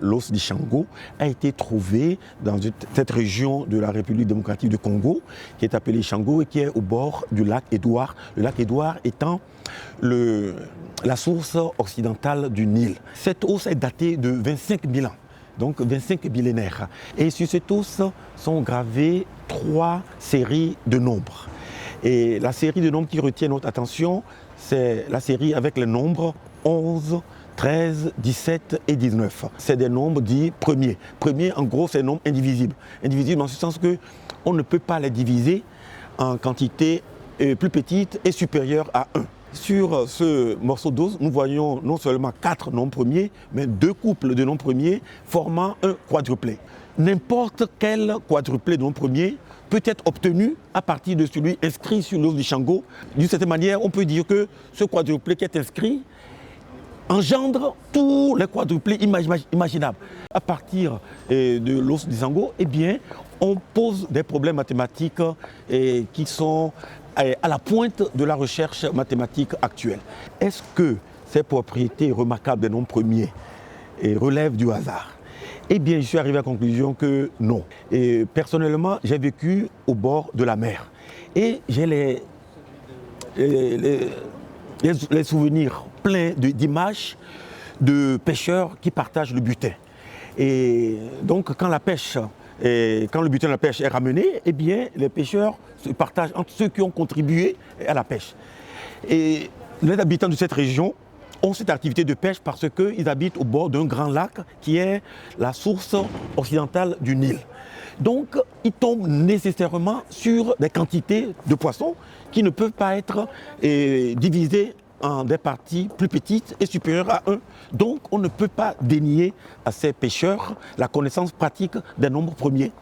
L'os d'Ishango a été trouvé dans cette région de la République démocratique du Congo, qui est appelée Ishango et qui est au bord du lac Édouard. Le lac Édouard étant la source occidentale du Nil. Cet os est daté de 25 000 ans, donc 25 millénaires. Et sur cet os sont gravées 3 séries de nombres. Et la série de nombres qui retient notre attention, c'est la série avec les nombres 11, 13, 17 et 19. C'est des nombres dits premiers. Premiers, en gros, c'est des nombres indivisibles. Indivisibles en ce sens qu'on ne peut pas les diviser en quantité plus petite et supérieure à 1. Sur ce morceau d'os, nous voyons non seulement 4 nombres premiers, mais 2 couples de nombres premiers formant un quadruplé. N'importe quel quadruplé de nombres premiers peut être obtenu à partir de celui inscrit sur l'os d'Ishango. D'une certaine manière, on peut dire que ce quadruplé qui est inscrit engendre tous les quadruplés imaginables. À partir de l'os d'Ishango, eh bien, on pose des problèmes mathématiques qui sont à la pointe de la recherche mathématique actuelle. Est-ce que ces propriétés remarquables des nombres premiers relèvent du hasard? Eh bien, je suis arrivé à la conclusion que non. Et personnellement, j'ai vécu au bord de la mer. Et j'ai les souvenirs pleins d'images de pêcheurs qui partagent le butin. Et donc, quand le butin de la pêche est ramené, eh bien, les pêcheurs se partagent entre ceux qui ont contribué à la pêche. Et les habitants de cette région ont cette activité de pêche parce qu'ils habitent au bord d'un grand lac qui est la source occidentale du Nil. Donc, ils tombent nécessairement sur des quantités de poissons qui ne peuvent pas être divisées en des parties plus petites et supérieures à 1. Donc, on ne peut pas dénier à ces pêcheurs la connaissance pratique des nombres premiers.